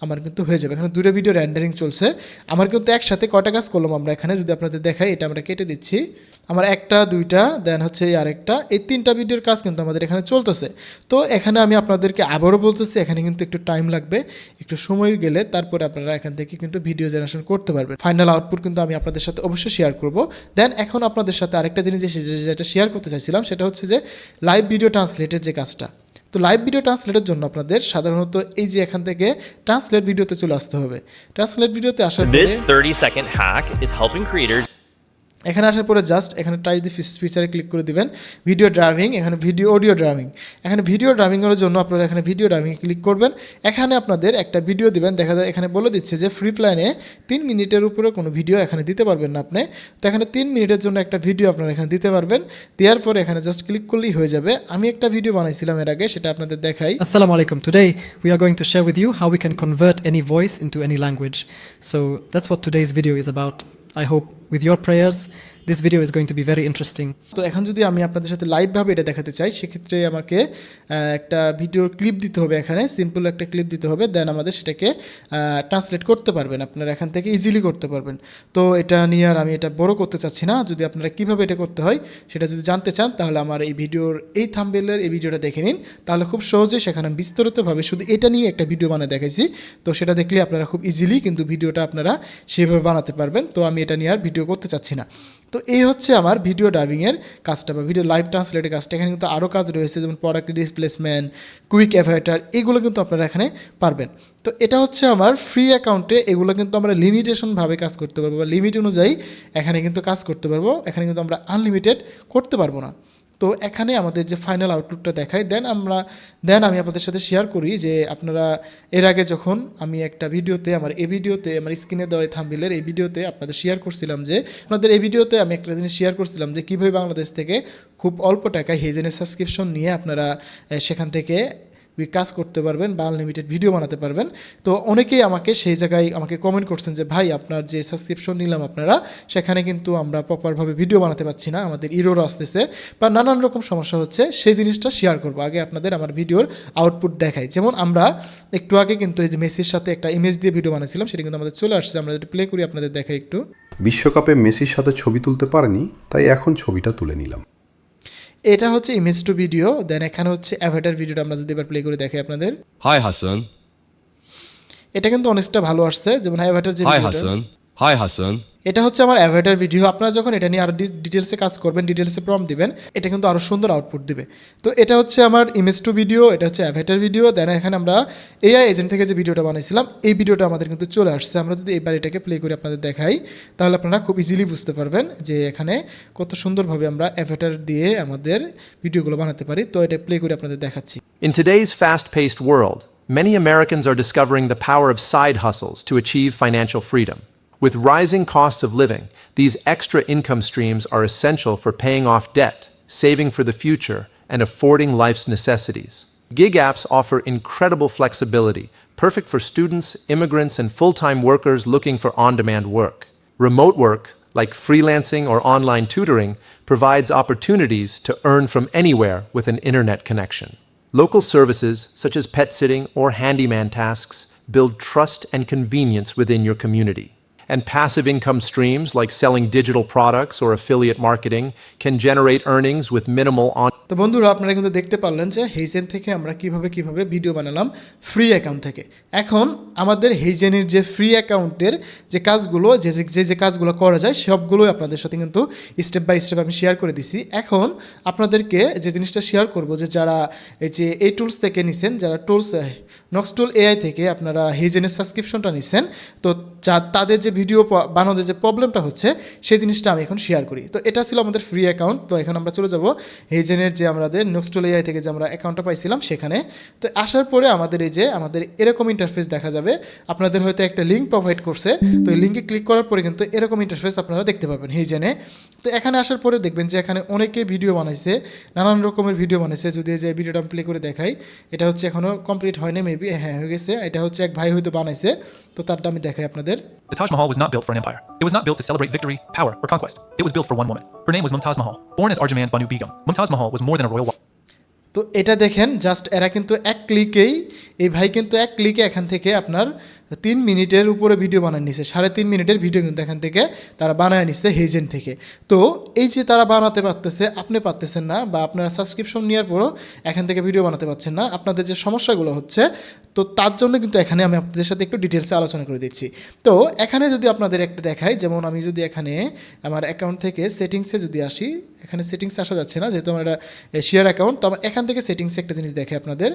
আমার কিন্তু হয়ে যাবে। এখানে দুটো ভিডিও র্যান্ডারিং চলছে, আমার কিন্তু একসাথে কয়টা কাজ করলাম আমরা এখানে যদি আপনাদের দেখাই, এটা আমরা কেটে দিচ্ছি। আমার একটা দুইটা দেন হচ্ছে এই আরেকটা, এই তিনটা ভিডিওর কাজ কিন্তু আমাদের এখানে চলতেছে। তো এখানে আমি আপনাদেরকে আবারও বলতেছি, এখানে কিন্তু একটু টাইম লাগবে, একটু সময় গেলে তারপরে আপনারা এখান থেকে কিন্তু ভিডিও জেনারেশন করতে পারবেন। ফাইনাল আউটপুট কিন্তু আমি আপনাদের সাথে অবশ্যই শেয়ার করব। দেন এখন আপনাদের সাথে আরেকটা জিনিস যেটা শেয়ার করতে চাইছিলাম, সেটা হচ্ছে যে লাইভ ভিডিও ট্রান্সলেটের যে কাজটা। তো লাইভ ভিডিও ট্রান্সলেটের জন্য আপনাদের সাধারণত এই যে এখান থেকে ট্রান্সলেট ভিডিওতে চলে আসতে হবে। ট্রান্সলেট ভিডিওতে আসার পরে This 30-second hack is helping creators এখানে আসার পরে জাস্ট এখানে টাইপ দি ফিচারে ক্লিক করে দিবেন, ভিডিও ড্রাইভিং, এখানে ভিডিও অডিও ড্রাইভিং। এখানে ভিডিও ড্রাইভিংয়ের জন্য আপনারা এখানে ভিডিও ড্রাইভিংয়ে ক্লিক করবেন। এখানে আপনাদের একটা ভিডিও দিবেন, দেখা যায় এখানে বলে দিচ্ছে যে ফ্রি প্ল্যানে 3 মিনিটের উপরে কোনো ভিডিও এখানে দিতে পারবেন না আপনি। তো এখানে 3 মিনিটের জন্য একটা ভিডিও আপনারা এখানে দিতে পারবেন, দেওয়ার পরে এখানে জাস্ট ক্লিক করলেই হয়ে যাবে। আমি একটা ভিডিও বানাইছিলাম এর আগে, সেটা আপনাদের দেখাই। Assalamu alaikum. Today we are going to share with you how we can convert any voice into any language. So that's what today's video is about. I hope with your prayers this video is going to be very interesting. তো এখন যদি আমি আপনাদের সাথে লাইভভাবে এটা দেখাতে চাই, সেক্ষেত্রে আমাকে একটা ভিডিওর ক্লিপ দিতে হবে, এখানে সিম্পল একটা ক্লিপ দিতে হবে, দেন আমাদের সেটাকে ট্রান্সলেট করতে পারবেন, আপনারা এখান থেকে ইজিলি করতে পারবেন। তো এটা নিয়ে আর আমি এটা বড় করতে চাচ্ছি না, যদি আপনারা কীভাবে এটা করতে হয় সেটা যদি জানতে চান, তাহলে আমার এই ভিডিওর এই থাম্বনেলের এই ভিডিওটা দেখে নিন, তাহলে খুব সহজেই সেখানে আমি বিস্তারিতভাবে শুধু এটা নিয়ে একটা ভিডিও বানিয়ে দেখাইছি। তো সেটা দেখলে আপনারা খুব ইজিলি কিন্তু ভিডিওটা আপনারা সেভাবে বানাতে পারবেন। তো আমি এটা নিয়ে আর ভিডিও করতে চাচ্ছি না। তো এই হচ্ছে আমার ভিডিও ডাবিংয়ের কাজটা বা ভিডিও লাইভ ট্রান্সলেটের কাজটা। এখানে কিন্তু আরও কাজ রয়েছে, যেমন প্রোডাক্ট ডিসপ্লেসমেন্ট, কুইক অ্যাভাইটার, এগুলো কিন্তু আপনারা এখানে পারবেন। তো এটা হচ্ছে আমার ফ্রি অ্যাকাউন্টে, এগুলো কিন্তু আমরা লিমিটেশনভাবে কাজ করতে পারবো বা লিমিট অনুযায়ী এখানে কিন্তু কাজ করতে পারবো। এখানে কিন্তু আমরা আনলিমিটেড করতে পারবো না। তো এখানে আমাদের যে ফাইনাল আউটপুটটা দেখায়, দেন আমি আপনাদের সাথে শেয়ার করি যে আপনারা এর আগে যখন আমি একটা ভিডিওতে আমার স্ক্রিনে দেওয়া থাম্বনেলের এই ভিডিওতে আপনাদের শেয়ার করছিলাম যে আমি একটা জিনিস শেয়ার করছিলাম যে কীভাবে বাংলাদেশ থেকে খুব অল্প টাকায় হেজেনের সাবস্ক্রিপশন নিয়ে আপনারা সেখান থেকে কাজ করতে পারবেন বা আনলিমিটেড ভিডিও বানাতে পারবেন। তো অনেকেই আমাকে সেই জায়গায় আমাকে কমেন্ট করছেন যে ভাই আপনার যে সাবস্ক্রিপশন নিলাম আপনারা, সেখানে কিন্তু আমরা প্রপারভাবে ভিডিও বানাতে পারছি না, আমাদের ইরোর আসতেছে বা নানান রকম সমস্যা হচ্ছে। সেই জিনিসটা শেয়ার করবো, আগে আপনাদের আমার ভিডিওর আউটপুট দেখাই। যেমন আমরা একটু আগে কিন্তু এই যে মেসির সাথে একটা ইমেজ দিয়ে ভিডিও বানাচ্ছিলাম, সেটা কিন্তু আমাদের চলে আসছে, আমরা যদি প্লে করি আপনাদের দেখাই একটু। বিশ্বকাপে মেসির সাথে ছবি তুলতে পারেনি, তাই এখন ছবিটা তুলে নিলাম। এটা হচ্ছে ইমেজ টু ভিডিও, দেন এখানে হচ্ছে অ্যাভাটার ভিডিওটা আমরা যদি এবার প্লে করে দেখাই আপনাদের। Hi Hassan. এটা কিন্তু অনেকটা ভালো আসছে, যেমন অ্যাভাটার যে Hi ভিডিওটা, Hassan. Hi Hassan. এটা হচ্ছে আমার অ্যাভাটার ভিডিও। আপনারা যখন এটা নিয়ে আরও ডিটেলসে কাজ করবেন, ডিটেলসে প্রম্পট দিবেন, এটা কিন্তু আরও সুন্দর আউটপুট দিবে। তো এটা হচ্ছে আমার ইমেজ টু ভিডিও, এটা হচ্ছে অ্যাভাটার ভিডিও। দেন এখানে আমরা এআই এজেন্ট থেকে যে ভিডিওটা বানাইছিলাম, এই ভিডিওটা আমাদের কিন্তু চলে আসছে। আমরা যদি এবার এটাকে প্লে করে আপনাদের দেখাই, তাহলে আপনারা খুব ইজিলি বুঝতে পারবেন যে এখানে কত সুন্দরভাবে আমরা অ্যাভাটার দিয়ে আমাদের ভিডিওগুলো বানাতে পারি। তো এটা প্লে করে আপনাদের দেখাচ্ছি। In today's fast-paced world, many Americans are discovering the power of side hustles to achieve financial freedom. With rising costs of living, these extra income streams are essential for paying off debt, saving for the future, and affording life's necessities. Gig apps offer incredible flexibility, perfect for students, immigrants, and full-time workers looking for on-demand work. Remote work, like freelancing or online tutoring, provides opportunities to earn from anywhere with an internet connection. Local services, such as pet sitting or handyman tasks, build trust and convenience within your community. And passive income streams like selling digital products or affiliate marketing can generate earnings with minimal তো বন্ধুরা, আপনারা কিন্তু দেখতে পারলেন যে হেইজেন থেকে আমরা কিভাবে ভিডিও বানালাম ফ্রি অ্যাকাউন্ট থেকে। এখন আমাদের হেইজেনের যে ফ্রি অ্যাকাউন্টের যে কাজগুলো যে কাজগুলো করা যায়, সবগুলোই আপনাদের সাথে কিন্তু স্টেপ বাই স্টেপ আমি শেয়ার করে দিছি। এখন আপনাদেরকে যে জিনিসটা শেয়ার করব, যে যারা এই টুলস থেকে নিছেন, যারা নক্সটুল এআই থেকে আপনারা হেইজেনের সাবস্ক্রিপশনটা নিছেন, তো তাদের যে ভিডিও বানানোর যে প্রবলেমটা হচ্ছে, সেই জিনিসটা আমি এখন শেয়ার করি। তো এটা ছিল আমাদের ফ্রি অ্যাকাউন্ট। তো এখন আমরা চলে যাব হেইজেনের যে আমাদের নেক্সটল এআই থেকে যে আমরা অ্যাকাউন্টটা পাইছিলাম সেখানে। তো আসার পরে আমাদের এই যে আমাদের এরকম ইন্টারফেস দেখা যাবে। আপনাদের হয়তো একটা লিঙ্ক প্রোভাইড করছে, তো এই লিঙ্কে ক্লিক করার পরে কিন্তু এরকম ইন্টারফেস আপনারা দেখতে পাবেন হেইজেনে। তো এখানে আসার পরে দেখবেন যে এখানে অনেকে ভিডিও বানাইছে, নানান রকমের ভিডিও বানাইছে। যদি এই যে ভিডিওটা প্লে করে দেখাই, এটা হচ্ছে এখনও কমপ্লিট হয়নি, মেবি হ্যাঁ হয়ে গেছে। এটা হচ্ছে এক ভাই হয়তো বানাইছে, তো তারটা আমি দেখাই আপনাদের। The Taj Mahal was not built for an empire. It was not built to celebrate victory, power, or conquest. It was built for one woman. Her name was Mumtaz Mahal. Born as Arjumand Banu Begum, Mumtaz Mahal was more than a royal wife. তো এটা দেখেন, just এরা কিন্তু এক ক্লিকেই, এই ভাই কিন্তু এক ক্লিকে এখান থেকে আপনার 3 মিনিটের উপরে ভিডিও বানায় নিছে, 3.5 মিনিটের ভিডিও কিন্তু এখান থেকে তারা বানায় নিচ্ছে হেইজেন থেকে। তো এই যে তারা বানাতে পারতেছে, আপনি পারতেছেন না, বা আপনারা সাবস্ক্রিপশন নেওয়ার পরও এখান থেকে ভিডিও বানাতে পারছেন না, আপনাদের যে সমস্যাগুলো হচ্ছে, তো তার জন্য কিন্তু এখানে আমি আপনাদের সাথে একটু ডিটেলসে আলোচনা করে দিচ্ছি। তো এখানে যদি আপনাদের একটা দেখাই, যেমন আমি যদি এখানে আমার অ্যাকাউন্ট থেকে সেটিংসে যদি আসি, এখানে সেটিংসে আসা যাচ্ছে না যেহেতু আমার এটা শেয়ার অ্যাকাউন্ট। তো আমার এখান থেকে সেটিংসে একটা জিনিস দেখে আপনাদের,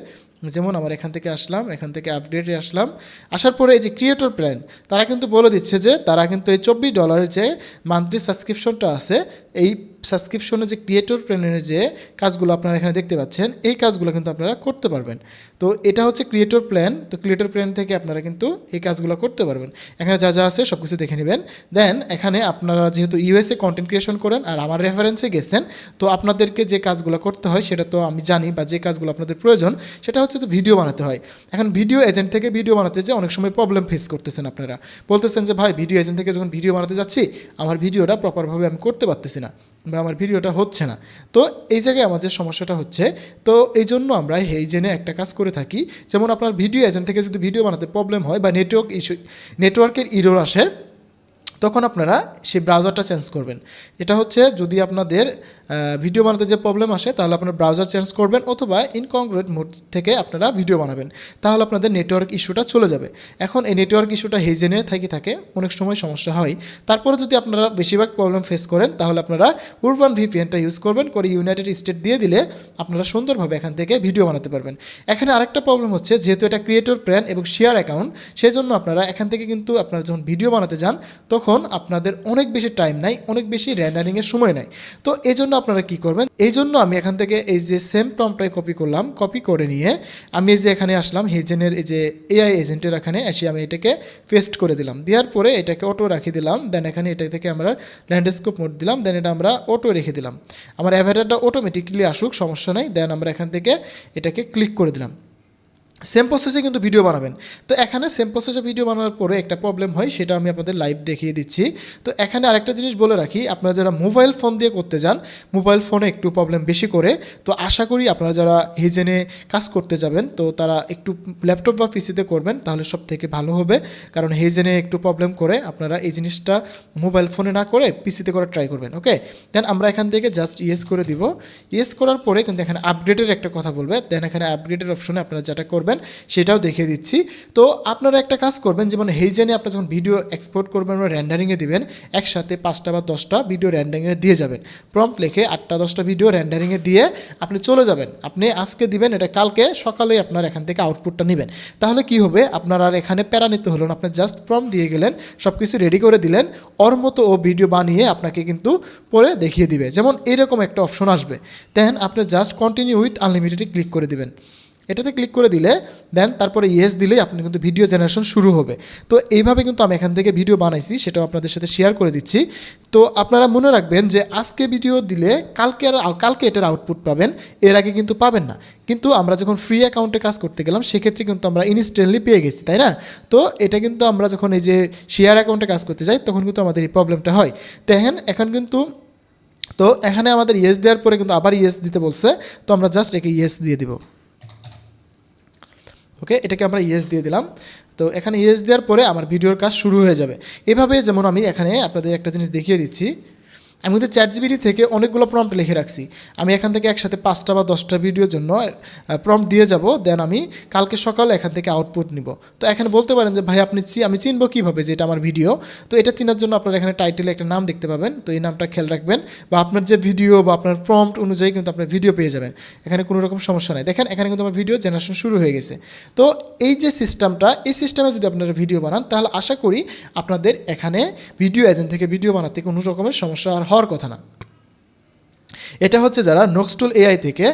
যেমন আমার এখান থেকে আসলাম, এখান থেকে আপডেটে আসলাম, আসার পরে এই যে ক্রিয়েটর প্ল্যান, তারা কিন্তু বলে দিচ্ছে যে তারা কিন্তু এই $24 যে মান্থলি সাবস্ক্রিপশনটা আছে, এই সাবস্ক্রিপশনে যে ক্রিয়েটর প্ল্যানের যে কাজগুলো আপনারা এখানে দেখতে পাচ্ছেন, এই কাজগুলো কিন্তু আপনারা করতে পারবেন। তো এটা হচ্ছে ক্রিয়েটর প্ল্যান। তো ক্রিয়েটর প্ল্যান থেকে আপনারা কিন্তু এই কাজগুলো করতে পারবেন। এখানে যা যা আছে সব কিছু দেখে নেবেন। দেন এখানে আপনারা যেহেতু ইউএসএ কন্টেন্ট ক্রিয়েশন করেন আর আমার রেফারেন্সে গেছেন, তো আপনাদেরকে যে কাজগুলো করতে হয় সেটা তো আমি জানি, বা যে কাজগুলো আপনাদের প্রয়োজন সেটা হচ্ছে তো ভিডিও বানাতে হয়। এখন ভিডিও এজেন্ট থেকে ভিডিও বানাতে যে অনেক সময় প্রবলেম ফেস করতেছেন আপনারা, বলতেছেন যে ভাই ভিডিও এজেন্ট থেকে যখন ভিডিও বানাতে যাচ্ছি আমার ভিডিওটা প্রপারভাবে আমি করতে পারতেছি না, বা আমার ভিডিওটা হচ্ছে না। তো এই জায়গায় আমাদের সমস্যাটা হচ্ছে, তো এই জন্য আমরা হেইজেনে একটা কাজ করে থাকি, যেমন আপনার ভিডিও এজেন্ট থেকে যদি ভিডিও বানাতে প্রবলেম হয় বা নেটওয়ার্কের ইরর আসে, তখন আপনারা সেই ব্রাউজারটা চেঞ্জ করবেন। এটা হচ্ছে যদি আপনাদের ভিডিও বানাতে যে প্রবলেম আসে, তাহলে আপনার ব্রাউজার চেঞ্জ করবেন, অথবা ইনকংগ্রুয়েন্ট মোড থেকে আপনারা ভিডিও বানাবেন, তাহলে আপনাদের নেটওয়ার্ক ইস্যুটা চলে যাবে। এখন এই নেটওয়ার্ক ইস্যুটা হেইজেনে থাকে অনেক সময় সমস্যা হয়। তারপরে যদি আপনারা বেশিরভাগ প্রবলেম ফেস করেন, তাহলে আপনারা উরবান ভিপিএনটা ইউজ করবেন, করে ইউনাইটেড স্টেট দিয়ে দিলে আপনারা সুন্দরভাবে এখান থেকে ভিডিও বানাতে পারবেন। এখানে আরেকটা প্রবলেম হচ্ছে, যেহেতু এটা ক্রিয়েটর প্ল্যান এবং শেয়ার অ্যাকাউন্ট, সেই জন্য আপনারা এখান থেকে কিন্তু আপনারা যখন ভিডিও বানাতে যান, তখন আপনাদের অনেক বেশি টাইম নাই, অনেক বেশি রেন্ডারিংয়ের সময় নাই। তো এই জন্য আপনারা কী করবেন, এই জন্য আমি এখান থেকে এই যে সেম প্রম্পটাই কপি করলাম, কপি করে নিয়ে আমি এই যে এখানে আসলাম হেইজেনের এই যে এআই এজেন্টের এখানে এসে আমি এটাকে পেস্ট করে দিলাম। দেওয়ার পরে এটাকে অটো রাখিয়ে দিলাম। দেন এখানে এটা থেকে আমরা ল্যান্ডস্কেপ মোড দিলাম। দেন এটা আমরা অটো রেখে দিলাম, আমার অ্যাভাটারটা অটোমেটিকলি আসুক, সমস্যা নাই। দেন আমরা এখান থেকে এটাকে ক্লিক করে দিলাম। সেম প্রসেসে কিন্তু ভিডিও বানাবেন। তো এখানে সেম প্রসেসে ভিডিও বানানোর পরে একটা প্রবলেম হয়, সেটা আমি আপনাদের লাইভ দেখিয়ে দিচ্ছি। তো এখানে আরেকটা জিনিস বলে রাখি, আপনারা যারা মোবাইল ফোন দিয়ে করতে যান, মোবাইল ফোনে একটু প্রবলেম বেশি করে। তো আশা করি আপনারা যারা হেইজেনে কাজ করতে যাবেন, তো তারা একটু ল্যাপটপ বা পিসিতে করবেন, তাহলে সব থেকে ভালো হবে। কারণ হেইজেনে একটু প্রবলেম করে, আপনারা এই জিনিসটা মোবাইল ফোনে না করে পিসিতে করে ট্রাই করবেন। ওকে, দেন আমরা এখান থেকে জাস্ট ইয়েস করে দিব। ইয়েস করার পরে কিন্তু এখানে আপগ্রেডের একটা কথা বলবে। দেন এখানে আপগ্রেডের অপশনে আপনারা যেটা করবেন সেটাও দেখিয়ে দিচ্ছি। তো আপনারা একটা কাজ করবেন, যেমন হেইজেনে আপনারা যখন ভিডিও এক্সপোর্ট করবেন বা র্যান্ডারিংয়ে দিবেন, একসাথে 5টা বা 10টা ভিডিও র্যান্ডারিংয়ে দিয়ে যাবেন। প্রম্পট লিখে 8টা 10টা ভিডিও র্যান্ডারিংয়ে দিয়ে আপনি চলে যাবেন। আপনি আজকে দিবেন, এটা কালকে সকালেই আপনার এখান থেকে আউটপুটটা নেবেন। তাহলে কি হবে, আপনার আর এখানে প্যারা নিতে হলো না। আপনি জাস্ট প্রম্পট দিয়ে গেলেন, সব কিছু রেডি করে দিলেন, ওর মতো ও ভিডিও বানিয়ে আপনাকে কিন্তু পরে দেখিয়ে দিবে। যেমন এরকম একটা অপশন আসবে, দেন আপনি জাস্ট কন্টিনিউ উইথ আনলিমিটেডে ক্লিক করে দিবেন। এটাতে ক্লিক করে দিলে দেন তারপরে ইয়েস দিলেই আপনি কিন্তু ভিডিও জেনারেশন শুরু হবে। তো এইভাবে কিন্তু আমি এখান থেকে ভিডিও বানাইছি, সেটাও আপনাদের সাথে শেয়ার করে দিচ্ছি। তো আপনারা মনে রাখবেন যে আজকে ভিডিও দিলে কালকে এটার আউটপুট পাবেন, এর আগে কিন্তু পাবেন না। কিন্তু আমরা যখন ফ্রি অ্যাকাউন্টে কাজ করতে গেলাম, সেক্ষেত্রে কিন্তু আমরা ইনস্ট্যান্টলি পেয়ে গেছি, তাই না? তো এটা কিন্তু আমরা যখন এই যে শেয়ার অ্যাকাউন্টে কাজ করতে যাই, তখন কিন্তু আমাদের এই প্রবলেমটা হয়। দেখেন এখন কিন্তু, তো এখানে আমাদের ইয়েস দেওয়ার পরে কিন্তু আবার ইয়েস দিতে বলছে, তো আমরা জাস্ট একে ইয়েস দিয়ে দিব। ওকে, এটাকে আমরা ইয়েস দিয়ে দিলাম। তো এখানে ইয়েস দেওয়ার পরে আমার ভিডিওর কাজ শুরু হয়ে যাবে। এভাবে যেমন আমি এখানে আপনাদের একটা জিনিস দেখিয়ে দিচ্ছি, আমি কিন্তু চ্যাটজিপিটি থেকে অনেকগুলো প্রম্পট লিখে রাখছি। আমি এখান থেকে একসাথে 5টা বা 10টা ভিডিওর জন্য প্রম্পট দিয়ে যাব। দেন আমি কালকে সকালে এখান থেকে আউটপুট নিব। তো এখানে বলতে পারেন যে ভাই আমি চিনবো কীভাবে যে এটা আমার ভিডিও? তো এটা চেনার জন্য আপনারা এখানে টাইটেলে একটা নাম দেখতে পাবেন, তো এই নামটা খেয়াল রাখবেন, বা আপনার যে ভিডিও বা আপনার প্রম্পট অনুযায়ী কিন্তু আপনার ভিডিও পেয়ে যাবেন। এখানে কোনো রকম সমস্যা নেই। দেখেন এখানে কিন্তু আমার ভিডিও জেনারেশন শুরু হয়ে গেছে। তো এই যে সিস্টেমটা, এই সিস্টেমে যদি আপনারা ভিডিও বানান, তাহলে আশা করি আপনাদের এখানে ভিডিও এজেন্ট থেকে ভিডিও বানাতে কোনো রকমের সমস্যা আর হওয়ার কথা না। এটা হচ্ছে যারা নোক্সটুল এআই থেকে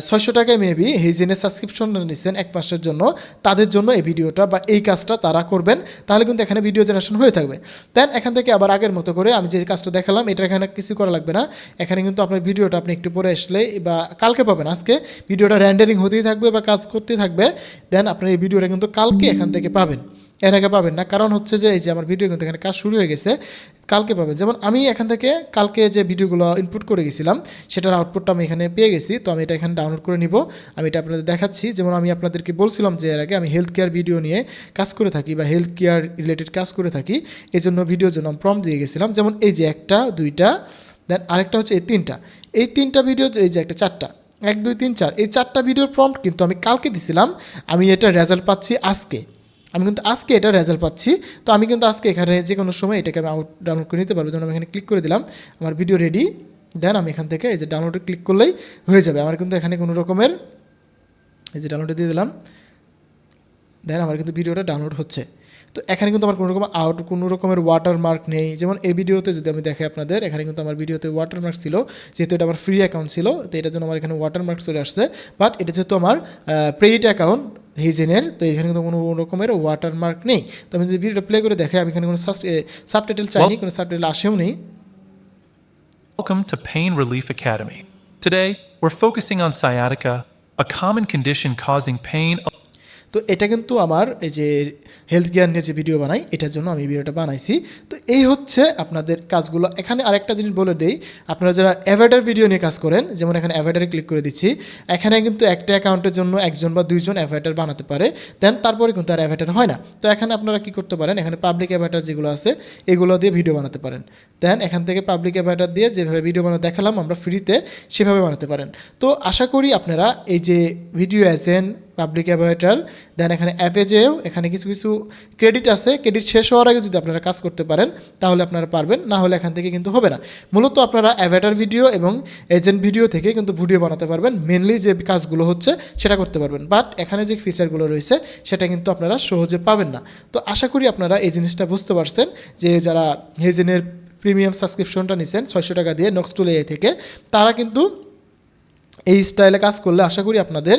600 টাকায় মেবি হেইজেনের সাবস্ক্রিপশন নিচ্ছেন 1 মাসের জন্য, তাদের জন্য এই ভিডিওটা বা এই কাজটা তারা করবেন, তাহলে কিন্তু এখানে ভিডিও জেনারেশন হয়ে থাকবে। দেন এখান থেকে আবার আগের মতো করে আমি যে কাজটা দেখালাম এটা এখানে কিছু করা লাগবে না। এখানে কিন্তু আপনার ভিডিওটা আপনি একটু পরে আসলে বা কালকে পাবেন, আজকে ভিডিওটা র্যান্ডারিং হতেই থাকবে বা কাজ করতেই থাকবে, দেন আপনার এই ভিডিওটা কিন্তু কালকে এখান থেকে পাবেন, এর আগে পাবেন না। কারণ হচ্ছে যে এই যে আমার ভিডিও কিন্তু এখানে কাজ শুরু হয়ে গেছে, কালকে পাবেন। যেমন আমি এখান থেকে কালকে যে ভিডিওগুলো ইনপুট করে গেছিলাম সেটার আউটপুটটা আমি এখানে পেয়ে গেছি, তো আমি এটা এখানে ডাউনলোড করে নিব, আমি এটা আপনাদের দেখাচ্ছি। যেমন আমি আপনাদেরকে বলছিলাম যে এর আগে আমি হেলথ কেয়ার ভিডিও নিয়ে কাজ করে থাকি বা হেলথ কেয়ার রিলেটেড কাজ করে থাকি, এই জন্য ভিডিওর জন্য আমি প্রম্পট দিয়ে গেছিলাম। যেমন এই যে 1টা 2টা, দেন আরেকটা হচ্ছে এই তিনটা ভিডিও, এই যে একটা 4টা 1 2 3 4, এই 4টা ভিডিওর প্রম্পট কিন্তু আমি কালকে দিছিলাম, আমি এটা রেজাল্ট পাচ্ছি আজকে, আমি কিন্তু আজকে এটা রেজাল্ট পাচ্ছি। তো আমি কিন্তু আজকে এখানে যে কোনো সময় এটাকে আমি ডাউনলোড করে নিতে পারবো। যেমন আমি এখানে ক্লিক করে দিলাম, আমার ভিডিও রেডি, দেন আমি এখান থেকে এই যে ডাউনলোডে ক্লিক করলেই হয়ে যাবে। আমার কিন্তু এখানে কোনো রকমের এই যে ডাউনলোডে দিয়ে দিলাম, দেন আমার কিন্তু ভিডিওটা ডাউনলোড হচ্ছে। তো এখানে কিন্তু আমার কোনো রকমের ওয়াটারমার্ক নেই। যেমন এই ভিডিওতে যদি আমি দেখে আপনাদের, এখানে কিন্তু আমার ভিডিওতে ওয়াটারমার্ক ছিল, যেহেতু এটা আমার ফ্রি অ্যাকাউন্ট ছিল, তো এটার জন্য আমার এখানে ওয়াটারমার্ক চলে আসছে। বাট এটা যেহেতু আমার পেইড অ্যাকাউন্ট হেইজেনের, তো এখানে কিন্তু কোনো রকমের ওয়াটারমার্ক নেই। তো আমি যদি ভিডিওটা প্লে করে দেখে, আমি এখানে কোনো সাবটাইটেল চাইনি, কোনো সাবটাইটেল আসেও নেই। Welcome to Pain Relief Academy. Today, we're focusing on sciatica, a common condition causing pain. তো এটা কিন্তু আমার এই যে হেলথ কেয়ার নিয়ে যে ভিডিও বানাই, এটার জন্য আমি ভিডিওটা বানাইছি। তো এই হচ্ছে আপনাদের কাজগুলো। এখানে আরেকটা জিনিস বলে দেই, আপনারা যারা অ্যাভাটার ভিডিও নিয়ে কাজ করেন, যেমন এখানে অ্যাভাটারে ক্লিক করে দিচ্ছি, এখানে কিন্তু একটা অ্যাকাউন্টের জন্য 1জন বা 2জন অ্যাভাটার বানাতে পারে, দেন তারপরে কিন্তু আর অ্যাভাটার হয় না। তো এখানে আপনারা কি করতে পারেন, এখানে পাবলিক অ্যাভাটার যেগুলো আছে এগুলো দিয়ে ভিডিও বানাতে পারেন। দেন এখান থেকে পাবলিক অ্যাভাটার দিয়ে যেভাবে ভিডিও বানাতে দেখালাম আমরা ফ্রিতে, সেভাবে বানাতে পারেন। তো আশা করি আপনারা এই যে ভিডিও এজেন্ট, পাবলিক অ্যাভাটার, দেন এখানে অ্যাপে যেও এখানে কিছু কিছু ক্রেডিট আছে, ক্রেডিট শেষ হওয়ার আগে যদি আপনারা কাজ করতে পারেন তাহলে আপনারা পারবেন, না হলে এখান থেকে কিন্তু হবে না। মূলত আপনারা অ্যাভাটার ভিডিও এবং এজেন্ট ভিডিও থেকে কিন্তু ভিডিও বানাতে পারবেন, মেনলি যে কাজগুলো হচ্ছে সেটা করতে পারবেন। বাট এখানে যে ফিচারগুলো রয়েছে সেটা কিন্তু আপনারা সহজে পাবেন না। তো আশা করি আপনারা এই জিনিসটা বুঝতে পারছেন, যে যারা হেইজেনের প্রিমিয়াম সাবস্ক্রিপশনটা নিছেন 600 টাকা দিয়ে নোক্সটুল এআই থেকে, তারা কিন্তু এই স্টাইলে কাজ করলে আশা করি আপনাদের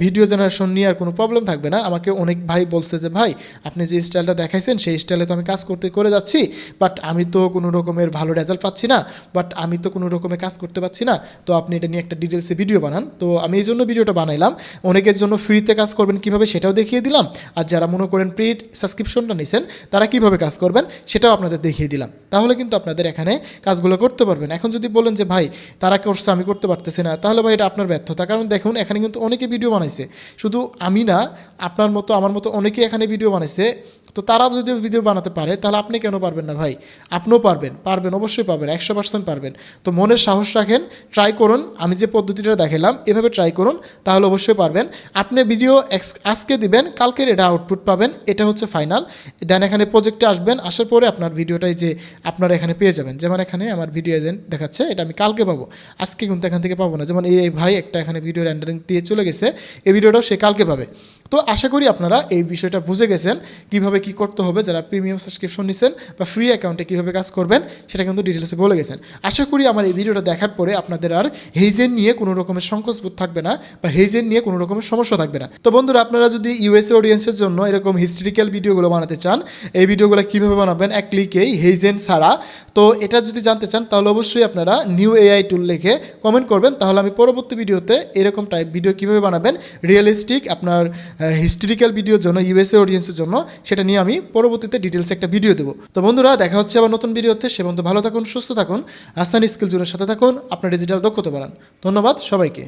ভিডিও জেনারেশন নিয়ে আর কোনো প্রবলেম থাকবে না। আমাকে অনেক ভাই বলছে যে ভাই আপনি যে স্টাইলটা দেখাইছেন সেই স্টাইলে তো আমি কাজ করে যাচ্ছি, বাট আমি তো কোনো রকমের ভালো রেজাল্ট পাচ্ছি না, বাট আমি তো কোনো রকমের কাজ করতে পারছি না, তো আপনি এটা নিয়ে একটা ডিটেলসে ভিডিও বানান। তো আমি এই জন্য ভিডিওটা বানাইলাম, অনেকের জন্য ফ্রিতে কাজ করবেন কীভাবে সেটাও দেখিয়ে দিলাম, আর যারা মনে করেন পেইড সাবস্ক্রিপশনটা নিছেন তারা কীভাবে কাজ করবেন সেটাও আপনাদের দেখিয়ে দিলাম। তাহলে কিন্তু আপনাদের এখানে কাজগুলো করতে পারবেন। এখন যদি বলেন যে ভাই তারা করছে আমি করতে পারতেছি না, তাহলে ভাই এটা আপনার ব্যর্থতা। কারণ দেখুন এখানে কিন্তু অনেকে ভিডিও বানাইছে, শুধু আমি না, আপনার মতো আমার মতো অনেকেই এখানে ভিডিও বানাইছে। তো তারা যদি ভিডিও বানাতে পারে তাহলে আপনি কেন পারবেন না ভাই? আপনিও পারবেন, অবশ্যই পারবেন, 100% পারবেন। তো মনের সাহস রাখেন, ট্রাই করুন, আমি যে পদ্ধতিটা দেখালাম এভাবে ট্রাই করুন, তাহলে অবশ্যই পারবেন। আপনি ভিডিও আজকে দিবেন, কালকের এটা আউটপুট পাবেন, এটা হচ্ছে ফাইনাল। দেন এখানে প্রজেক্টে আসবেন, আসার পরে আপনার ভিডিওটাই যে আপনারা এখানে পেয়ে যাবেন। যেমন এখানে আমার ভিডিও এজেন্ট দেখাচ্ছে, এটা আমি কালকে পাবো, আজকে কিন্তু এখান থেকে পাবো না। যেমন এই ভাই একটা এখানে ভিডিও রেন্ডারিং দিয়ে চলে গেছে, এই ভিডিওটাও সে কালকে পাবে। তো আশা করি আপনারা এই বিষয়টা বুঝে গেছেন, কীভাবে কী করতে হবে। যারা প্রিমিয়াম সাবস্ক্রিপশন নিচ্ছেন বা ফ্রি অ্যাকাউন্টে কীভাবে কাজ করবেন সেটা কিন্তু ডিটেলসে বলে গেছেন। আশা করি আমার এই ভিডিওটা দেখার পরে আপনাদের আর হেইজেন নিয়ে কোনো রকমের সংকোচবোধ থাকবে না বা হেইজেন নিয়ে কোনো রকমের সমস্যা থাকবে না। তো বন্ধুরা, আপনারা যদি ইউএসএ অডিয়েন্সের জন্য এরকম হিস্ট্রিক্যাল ভিডিওগুলো বানাতে চান, এই ভিডিওগুলো কীভাবে বানাবেন এক ক্লিকেই হেইজেন ছাড়া, তো এটা যদি জানতে চান তাহলে অবশ্যই আপনারা নিউ এআই টুল লিখে কমেন্ট করবেন, তাহলে আমি পরবর্তী ভিডিওতে এরকম টাইপ ভিডিও কীভাবে বানাবেন রিয়েলিস্টিক আপনার হিস্ট্রিক্যাল ভিডিওর জন্য, ইউএসএ অডিয়েন্সের জন্য, সেটা নিয়ে আমি পরবর্তীতে ডিটেলসে একটা ভিডিও দেবো। তো বন্ধুরা, দেখা হচ্ছে আবার নতুন ভিডিওতে। সে পর্যন্ত ভালো থাকুন, সুস্থ থাকুন, আস্তানি স্কিল জোনের সাথে থাকুন, আপনার ডিজিটাল দক্ষতা বাড়ান। ধন্যবাদ সবাইকে।